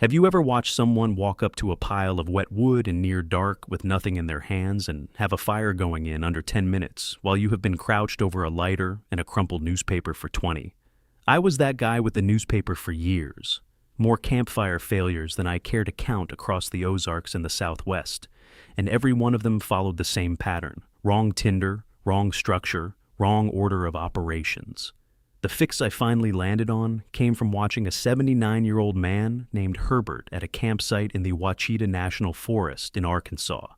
Have you ever watched someone walk up to a pile of wet wood in near dark with nothing in their hands and have a fire going in under 10 minutes while you have been crouched over a lighter and a crumpled newspaper for 20? I was that guy with the newspaper for years. More campfire failures than I care to count across the Ozarks and the Southwest, and every one of them followed the same pattern: wrong tinder, wrong structure, wrong order of operations. The fix I finally landed on came from watching a 79-year-old man named Herbert at a campsite in the Ouachita National Forest in Arkansas.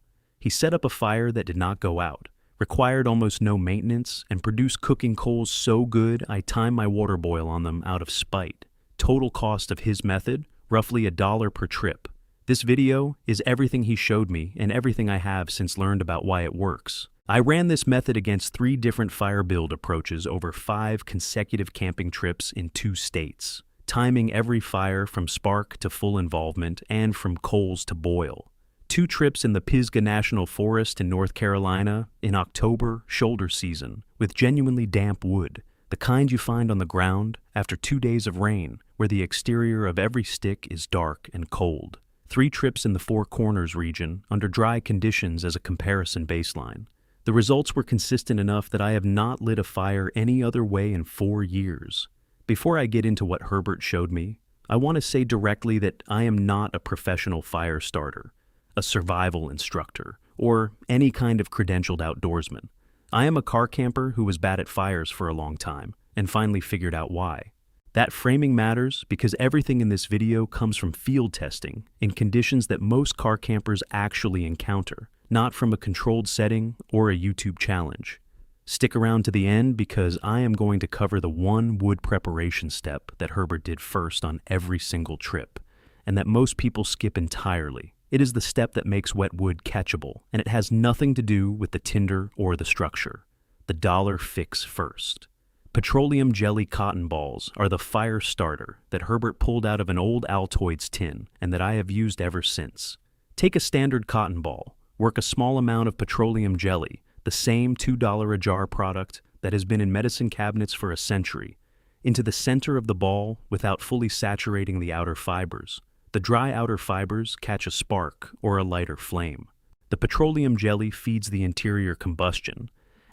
He set up a fire that did not go out, required almost no maintenance, and produced cooking coals so good I timed my water boil on them out of spite. Total cost of his method, roughly $1 per trip. This video is everything he showed me and everything I have since learned about why it works. I ran this method against 3 different fire build approaches over 5 consecutive camping trips in 2 states, timing every fire from spark to full involvement and from coals to boil. 2 trips in the Pisgah National Forest in North Carolina in October shoulder season with genuinely damp wood, the kind you find on the ground after 2 days of rain, where the exterior of every stick is dark and cold. 3 trips in the Four Corners region under dry conditions as a comparison baseline. The results were consistent enough that I have not lit a fire any other way in 4 years. Before I get into what Herbert showed me, I want to say directly that I am not a professional fire starter, a survival instructor, or any kind of credentialed outdoorsman. I am a car camper who was bad at fires for a long time and finally figured out why. That framing matters because everything in this video comes from field testing in conditions that most car campers actually encounter, not from a controlled setting or a YouTube challenge. Stick around to the end because I am going to cover the one wood preparation step that Herbert did first on every single trip, and that most people skip entirely. It is the step that makes wet wood catchable, and it has nothing to do with the tinder or the structure. The dollar fix first. Petroleum jelly cotton balls are the fire starter that Herbert pulled out of an old Altoids tin and that I have used ever since. Take a standard cotton ball, work a small amount of petroleum jelly, the same $2 a jar product that has been in medicine cabinets for a century, into the center of the ball without fully saturating the outer fibers. The dry outer fibers catch a spark or a lighter flame. The petroleum jelly feeds the interior combustion,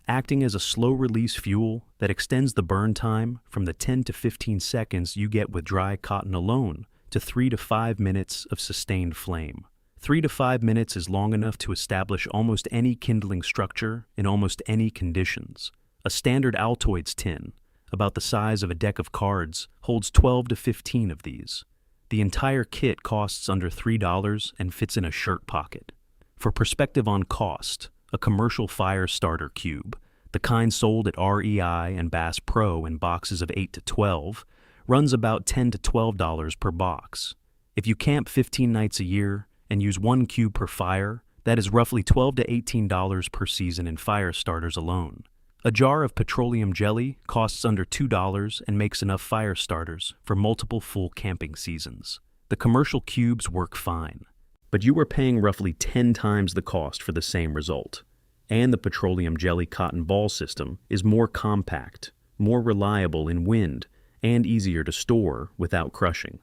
acting as a slow-release fuel that extends the burn time from the 10 to 15 seconds you get with dry cotton alone to 3 to 5 minutes of sustained flame. 3 to 5 minutes is long enough to establish almost any kindling structure in almost any conditions. A standard Altoids tin, about the size of a deck of cards, holds 12 to 15 of these. The entire kit costs under $3 and fits in a shirt pocket. For perspective on cost, a commercial fire starter cube, the kind sold at REI and Bass Pro in boxes of 8 to 12, runs about $10 to $12 per box. If you camp 15 nights a year and use 1 cube per fire, that is roughly $12 to $18 per season in fire starters alone. A jar of petroleum jelly costs under $2 and makes enough fire starters for multiple full camping seasons. The commercial cubes work fine, but you are paying roughly 10 times the cost for the same result. And the petroleum jelly cotton ball system is more compact, more reliable in wind, and easier to store without crushing.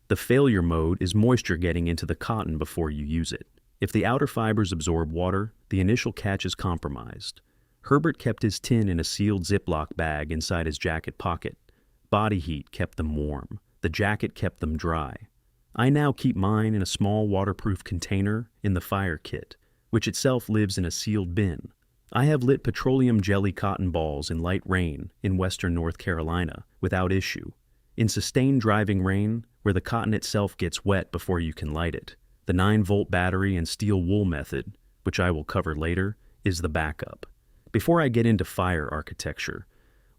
The failure mode is moisture getting into the cotton before you use it. If the outer fibers absorb water, the initial catch is compromised. Herbert kept his tin in a sealed Ziploc bag inside his jacket pocket. Body heat kept them warm. The jacket kept them dry. I now keep mine in a small waterproof container in the fire kit, which itself lives in a sealed bin. I have lit petroleum jelly cotton balls in light rain in western North Carolina without issue. In sustained driving rain, where the cotton itself gets wet before you can light it, the 9-volt battery and steel wool method, which I will cover later, is the backup. Before I get into fire architecture,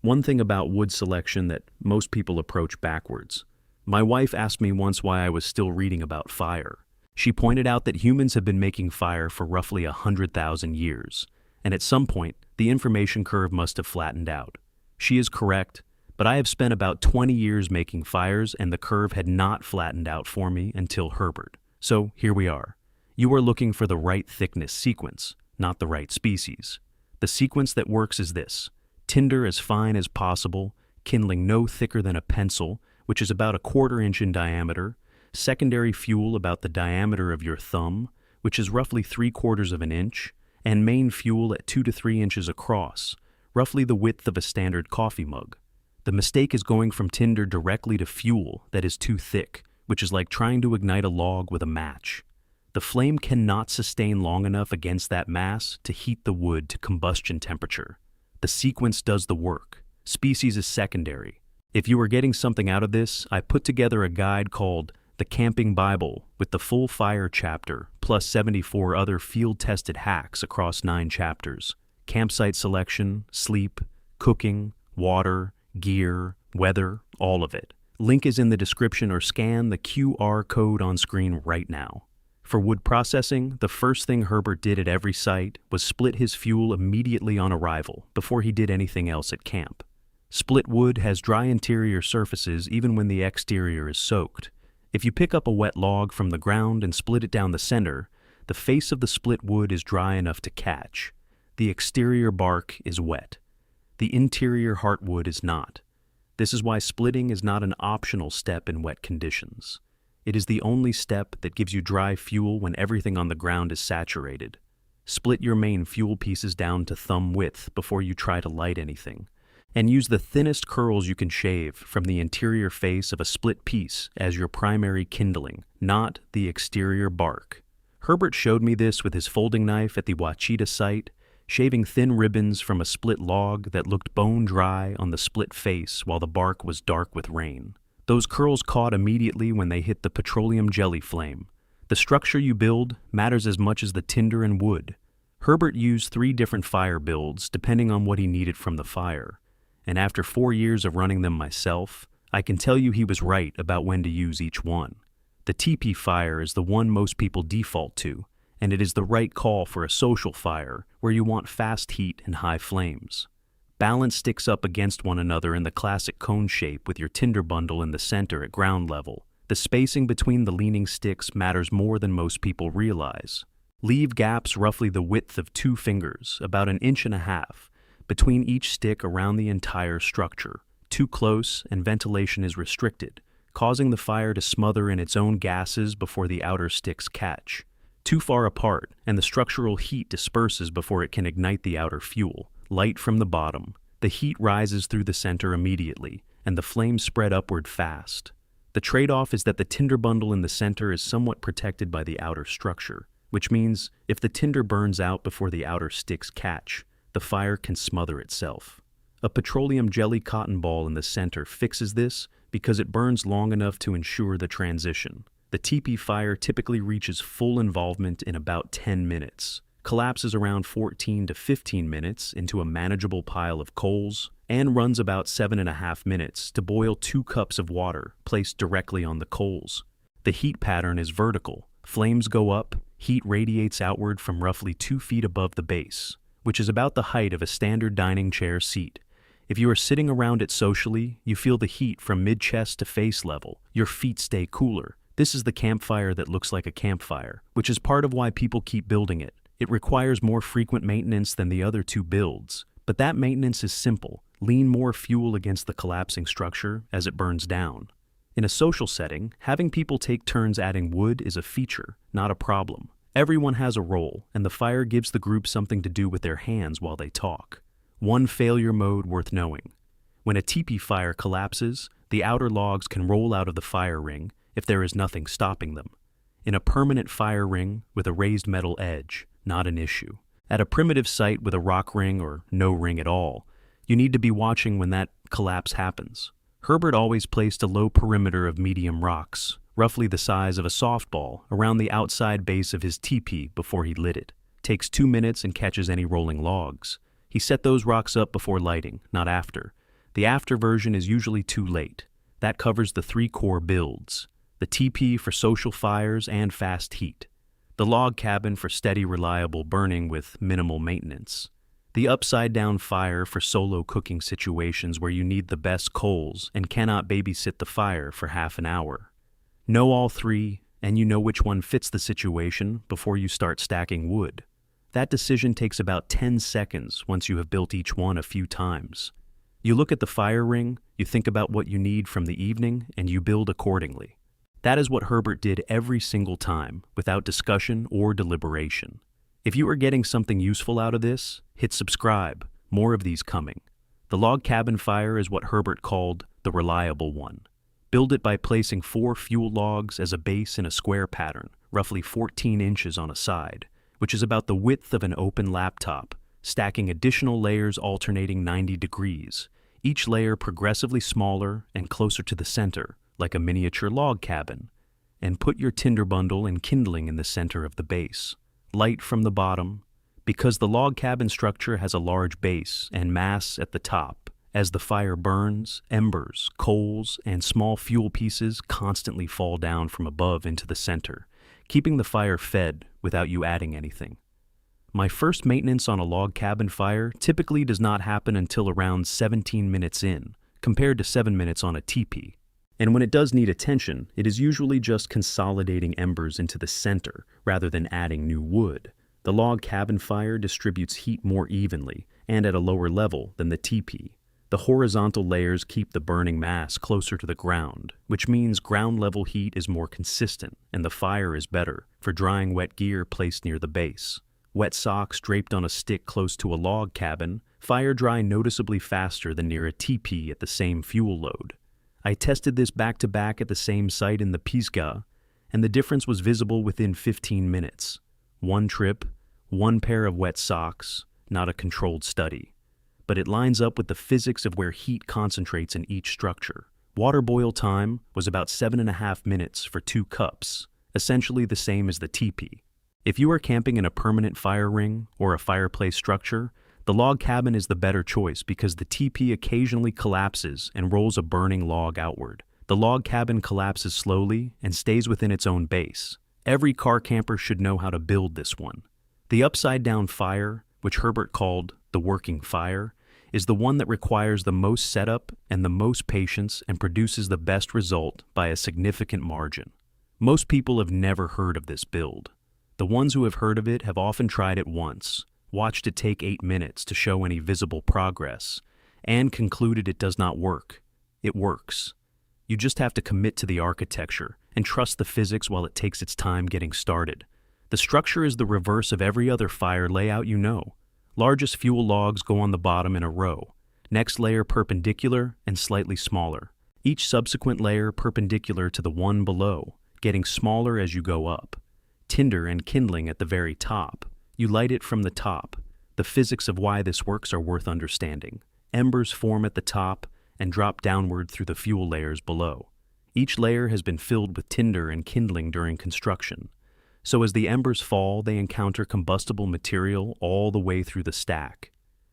one thing about wood selection that most people approach backwards. My wife asked me once why I was still reading about fire. She pointed out that humans have been making fire for roughly 100,000 years, and at some point, the information curve must have flattened out. She is correct, but I have spent about 20 years making fires and the curve had not flattened out for me until Herbert. So here we are. You are looking for the right thickness sequence, not the right species. The sequence that works is this: tinder as fine as possible, kindling no thicker than a pencil, which is about 1/4 inch in diameter, secondary fuel about the diameter of your thumb, which is roughly 3/4 of an inch, and main fuel at 2 to 3 inches across, roughly the width of a standard coffee mug. The mistake is going from tinder directly to fuel that is too thick, which is like trying to ignite a log with a match. The flame cannot sustain long enough against that mass to heat the wood to combustion temperature. The sequence does the work. Species is secondary. If you are getting something out of this, I put together a guide called The Camping Bible with the full fire chapter, plus 74 other field-tested hacks across 9 chapters. Campsite selection, sleep, cooking, water, gear, weather, all of it. Link is in the description or scan the QR code on screen right now. For wood processing, the first thing Herbert did at every site was split his fuel immediately on arrival before he did anything else at camp. Split wood has dry interior surfaces even when the exterior is soaked. If you pick up a wet log from the ground and split it down the center, the face of the split wood is dry enough to catch. The exterior bark is wet. The interior heartwood is not. This is why splitting is not an optional step in wet conditions. It is the only step that gives you dry fuel when everything on the ground is saturated. Split your main fuel pieces down to thumb width before you try to light anything, and use the thinnest curls you can shave from the interior face of a split piece as your primary kindling, not the exterior bark. Herbert showed me this with his folding knife at the Wachita site, shaving thin ribbons from a split log that looked bone dry on the split face while the bark was dark with rain. Those curls caught immediately when they hit the petroleum jelly flame. The structure you build matters as much as the tinder and wood. Herbert used 3 different fire builds depending on what he needed from the fire. And after 4 years of running them myself, I can tell you he was right about when to use each one. The teepee fire is the one most people default to, and it is the right call for a social fire where you want fast heat and high flames. Balance sticks up against one another in the classic cone shape with your tinder bundle in the center at ground level. The spacing between the leaning sticks matters more than most people realize. Leave gaps roughly the width of 2 fingers, about 1.5 inches, between each stick around the entire structure. Too close and ventilation is restricted, causing the fire to smother in its own gases before the outer sticks catch. Too far apart, and the structural heat disperses before it can ignite the outer fuel. Light from the bottom. The heat rises through the center immediately, and the flames spread upward fast. The trade-off is that the tinder bundle in the center is somewhat protected by the outer structure, which means if the tinder burns out before the outer sticks catch, the fire can smother itself. A petroleum jelly cotton ball in the center fixes this because it burns long enough to ensure the transition. The teepee fire typically reaches full involvement in about 10 minutes, collapses around 14 to 15 minutes into a manageable pile of coals, and runs about 7.5 minutes to boil 2 cups of water placed directly on the coals. The heat pattern is vertical. Flames go up, heat radiates outward from roughly 2 feet above the base, which is about the height of a standard dining chair seat. If you are sitting around it socially, you feel the heat from mid-chest to face level. Your feet stay cooler. This is the campfire that looks like a campfire, which is part of why people keep building it. It requires more frequent maintenance than the other 2 builds, but that maintenance is simple. Lean more fuel against the collapsing structure as it burns down. In a social setting, having people take turns adding wood is a feature, not a problem. Everyone has a role, and the fire gives the group something to do with their hands while they talk. One failure mode worth knowing. When a teepee fire collapses, the outer logs can roll out of the fire ring if there is nothing stopping them. In a permanent fire ring with a raised metal edge, not an issue. At a primitive site with a rock ring or no ring at all, you need to be watching when that collapse happens. Herbert always placed a low perimeter of medium rocks, roughly the size of a softball, around the outside base of his teepee before he lit it. Takes 2 minutes and catches any rolling logs. He set those rocks up before lighting, not after. The after version is usually too late. That covers the 3 core builds. The teepee for social fires and fast heat. The log cabin for steady, reliable burning with minimal maintenance. The upside-down fire for solo cooking situations where you need the best coals and cannot babysit the fire for half an hour. Know all 3, and you know which one fits the situation before you start stacking wood. That decision takes about 10 seconds once you have built each one a few times. You look at the fire ring, you think about what you need from the evening, and you build accordingly. That is what Herbert did every single time, without discussion or deliberation. If you are getting something useful out of this, hit subscribe. More of these coming. The log cabin fire is what Herbert called the reliable one. Build it by placing 4 fuel logs as a base in a square pattern, roughly 14 inches on a side, which is about the width of an open laptop, stacking additional layers alternating 90 degrees, each layer progressively smaller and closer to the center, like a miniature log cabin, and put your tinder bundle and kindling in the center of the base. Light from the bottom, because the log cabin structure has a large base and mass at the top. As the fire burns, embers, coals, and small fuel pieces constantly fall down from above into the center, keeping the fire fed without you adding anything. My first maintenance on a log cabin fire typically does not happen until around 17 minutes in, compared to 7 minutes on a teepee. And when it does need attention, it is usually just consolidating embers into the center rather than adding new wood. The log cabin fire distributes heat more evenly and at a lower level than the teepee. The horizontal layers keep the burning mass closer to the ground, which means ground level heat is more consistent and the fire is better for drying wet gear placed near the base. Wet socks draped on a stick close to a log cabin fire dry noticeably faster than near a teepee at the same fuel load. I tested this back-to-back at the same site in the Pisgah, and the difference was visible within 15 minutes. One trip, one pair of wet socks, not a controlled study. But it lines up with the physics of where heat concentrates in each structure. Water boil time was about 7.5 minutes for 2 cups, essentially the same as the teepee. If you are camping in a permanent fire ring or a fireplace structure, the log cabin is the better choice because the teepee occasionally collapses and rolls a burning log outward. The log cabin collapses slowly and stays within its own base. Every car camper should know how to build this one. The upside-down fire, which Herbert called the working fire, is the one that requires the most setup and the most patience and produces the best result by a significant margin. Most people have never heard of this build. The ones who have heard of it have often tried it once, watched it take 8 minutes to show any visible progress, and concluded it does not work. It works. You just have to commit to the architecture and trust the physics while it takes its time getting started. The structure is the reverse of every other fire layout you know. Largest fuel logs go on the bottom in a row, next layer perpendicular and slightly smaller, each subsequent layer perpendicular to the one below, getting smaller as you go up. Tinder and kindling at the very top. You light it from the top. The physics of why this works are worth understanding. Embers form at the top and drop downward through the fuel layers below. Each layer has been filled with tinder and kindling during construction. So as the embers fall, they encounter combustible material all the way through the stack.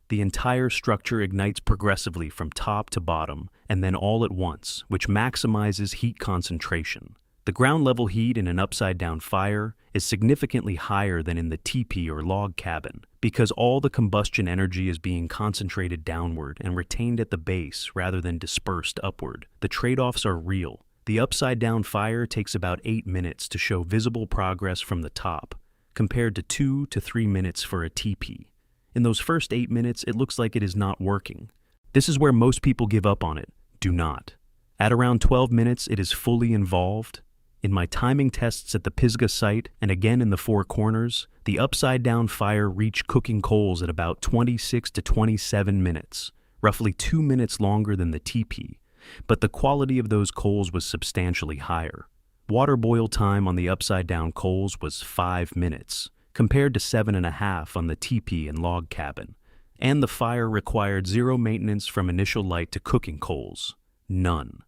The entire structure ignites progressively from top to bottom and then all at once, which maximizes heat concentration. The ground level heat in an upside-down fire is significantly higher than in the teepee or log cabin because all the combustion energy is being concentrated downward and retained at the base rather than dispersed upward. The trade-offs are real. The upside-down fire takes about 8 minutes to show visible progress from the top, compared to 2 to 3 minutes for a teepee. In those first 8 minutes, it looks like it is not working. This is where most people give up on it. Do not. At around 12 minutes, it is fully involved. In my timing tests at the Pisgah site and again in the Four Corners, the upside-down fire reached cooking coals at about 26 to 27 minutes, roughly 2 minutes longer than the teepee, but the quality of those coals was substantially higher. Water boil time on the upside-down coals was 5 minutes, compared to 7.5 on the teepee and log cabin, and the fire required 0 maintenance from initial light to cooking coals. None.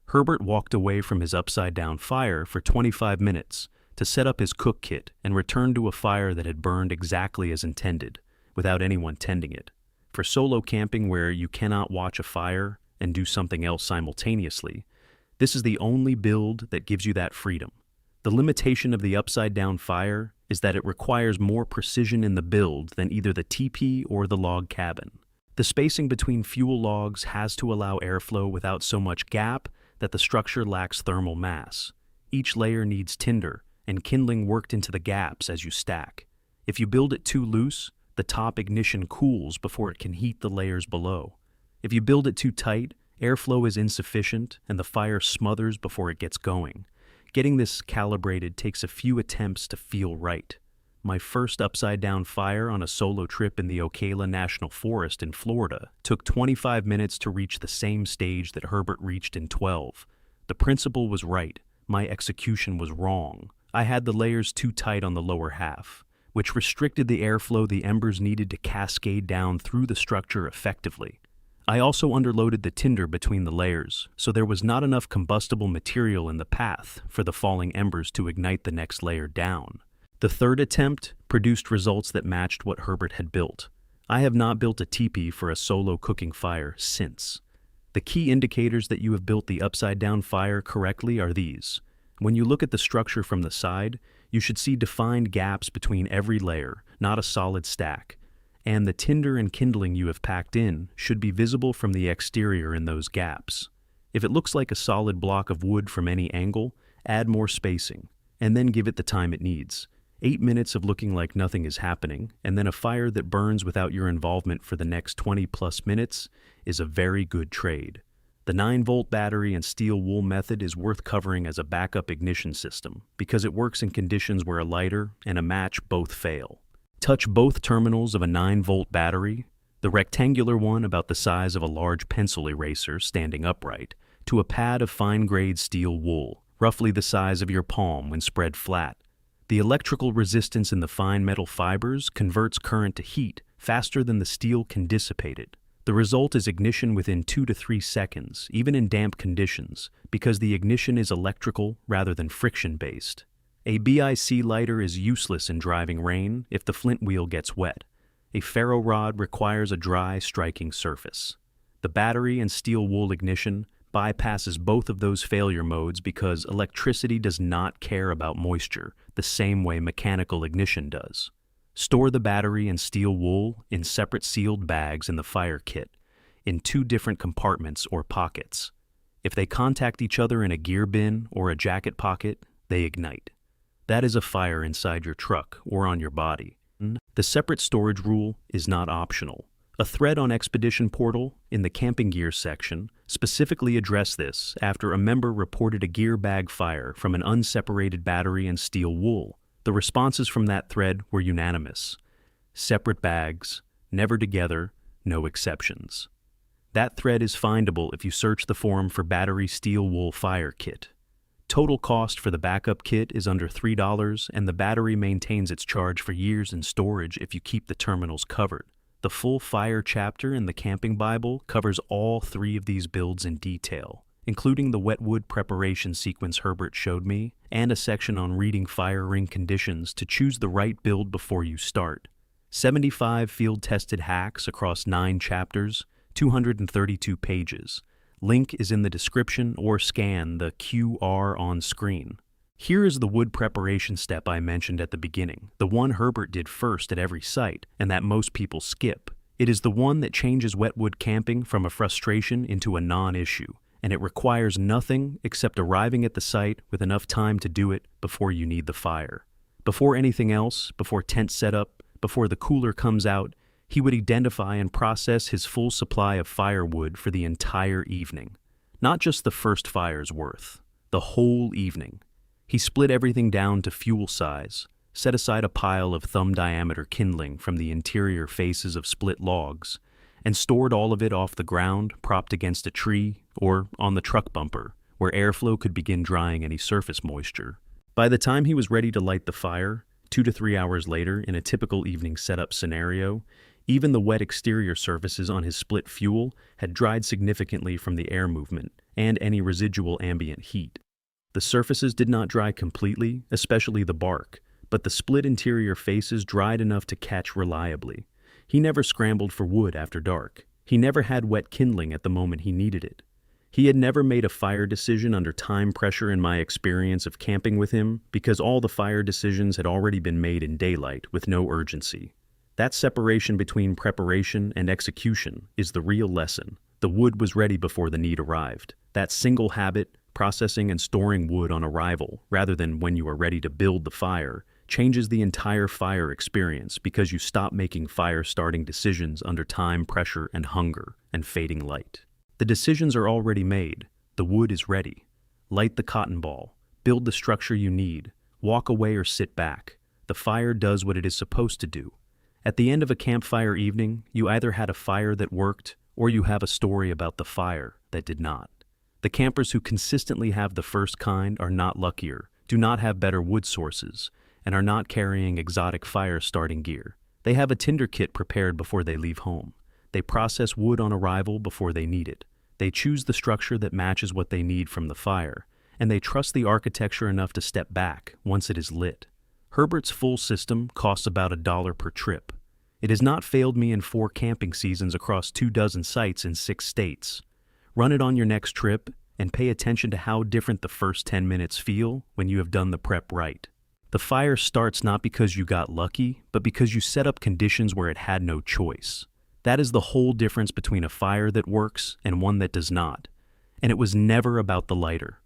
Herbert walked away from his upside-down fire for 25 minutes to set up his cook kit and return to a fire that had burned exactly as intended, without anyone tending it. For solo camping where you cannot watch a fire and do something else simultaneously, this is the only build that gives you that freedom. The limitation of the upside-down fire is that it requires more precision in the build than either the teepee or the log cabin. The spacing between fuel logs has to allow airflow without so much gap that the structure lacks thermal mass. Each layer needs tinder and kindling worked into the gaps as you stack. If you build it too loose, the top ignition cools before it can heat the layers below. If you build it too tight, airflow is insufficient and the fire smothers before it gets going, Getting this calibrated takes a few attempts to feel right. My first upside-down fire on a solo trip in the Ocala National Forest in Florida took 25 minutes to reach the same stage that Herbert reached in 12. The principle was right. My execution was wrong. I had the layers too tight on the lower half, which restricted the airflow the embers needed to cascade down through the structure effectively. I also underloaded the tinder between the layers, so there was not enough combustible material in the path for the falling embers to ignite the next layer down. The third attempt produced results that matched what Herbert had built. I have not built a teepee for a solo cooking fire since. The key indicators that you have built the upside-down fire correctly are these. When you look at the structure from the side, you should see defined gaps between every layer, not a solid stack. And the tinder and kindling you have packed in should be visible from the exterior in those gaps. If it looks like a solid block of wood from any angle, add more spacing, and then give it the time it needs. 8 minutes of looking like nothing is happening, and then a fire that burns without your involvement for the next 20+ minutes is a very good trade. The 9-volt battery and steel wool method is worth covering as a backup ignition system because it works in conditions where a lighter and a match both fail. Touch both terminals of a 9-volt battery, the rectangular one about the size of a large pencil eraser standing upright, to a pad of fine-grade steel wool, roughly the size of your palm when spread flat. The electrical resistance in the fine metal fibers converts current to heat faster than the steel can dissipate it. The result is ignition within 2 to 3 seconds, even in damp conditions, because the ignition is electrical rather than friction-based. A BIC lighter is useless in driving rain if the flint wheel gets wet. A ferro rod requires a dry, striking surface. The battery and steel wool ignition bypasses both of those failure modes because electricity does not care about moisture the same way mechanical ignition does. Store the battery and steel wool in separate sealed bags in the fire kit, in 2 different compartments or pockets. If they contact each other in a gear bin or a jacket pocket, they ignite. That is a fire inside your truck or on your body. The separate storage rule is not optional. A thread on Expedition Portal in the camping gear section specifically addressed this after a member reported a gear bag fire from an unseparated battery and steel wool. The responses from that thread were unanimous. Separate bags, never together, no exceptions. That thread is findable if you search the forum for battery steel wool fire kit. Total cost for the backup kit is under $3, and the battery maintains its charge for years in storage if you keep the terminals covered. The full fire chapter in the Camping Bible covers all 3 of these builds in detail, including the wet wood preparation sequence Herbert showed me, and a section on reading fire ring conditions to choose the right build before you start. 75 field-tested hacks across 9 chapters, 232 pages. Link is in the description or scan the QR on screen. Here is the wood preparation step I mentioned at the beginning, the one Herbert did first at every site, and that most people skip. It is the one that changes wetwood camping from a frustration into a non-issue, and it requires nothing except arriving at the site with enough time to do it before you need the fire. Before anything else, before tent setup, before the cooler comes out, he would identify and process his full supply of firewood for the entire evening. Not just the first fire's worth, the whole evening. He split everything down to fuel size, set aside a pile of thumb-diameter kindling from the interior faces of split logs, and stored all of it off the ground, propped against a tree, or on the truck bumper, where airflow could begin drying any surface moisture. By the time he was ready to light the fire, 2 to 3 hours later, in a typical evening setup scenario, even the wet exterior surfaces on his split fuel had dried significantly from the air movement and any residual ambient heat. The surfaces did not dry completely, especially the bark, but the split interior faces dried enough to catch reliably. He never scrambled for wood after dark. He never had wet kindling at the moment he needed it. He had never made a fire decision under time pressure in my experience of camping with him because all the fire decisions had already been made in daylight with no urgency. That separation between preparation and execution is the real lesson. The wood was ready before the need arrived. That single habit, processing and storing wood on arrival rather than when you are ready to build the fire, changes the entire fire experience because you stop making fire-starting decisions under time pressure and hunger and fading light. The decisions are already made. The wood is ready. Light the cotton ball. Build the structure you need. Walk away or sit back. The fire does what it is supposed to do. At the end of a campfire evening, you either had a fire that worked or you have a story about the fire that did not. The campers who consistently have the first kind are not luckier, do not have better wood sources, and are not carrying exotic fire-starting gear. They have a tinder kit prepared before they leave home. They process wood on arrival before they need it. They choose the structure that matches what they need from the fire, and they trust the architecture enough to step back once it is lit. Herbert's full system costs about $1 per trip. It has not failed me in 4 camping seasons across 24 sites in 6 states. Run it on your next trip and pay attention to how different the first 10 minutes feel when you have done the prep right. The fire starts not because you got lucky, but because you set up conditions where it had no choice. That is the whole difference between a fire that works and one that does not. And it was never about the lighter.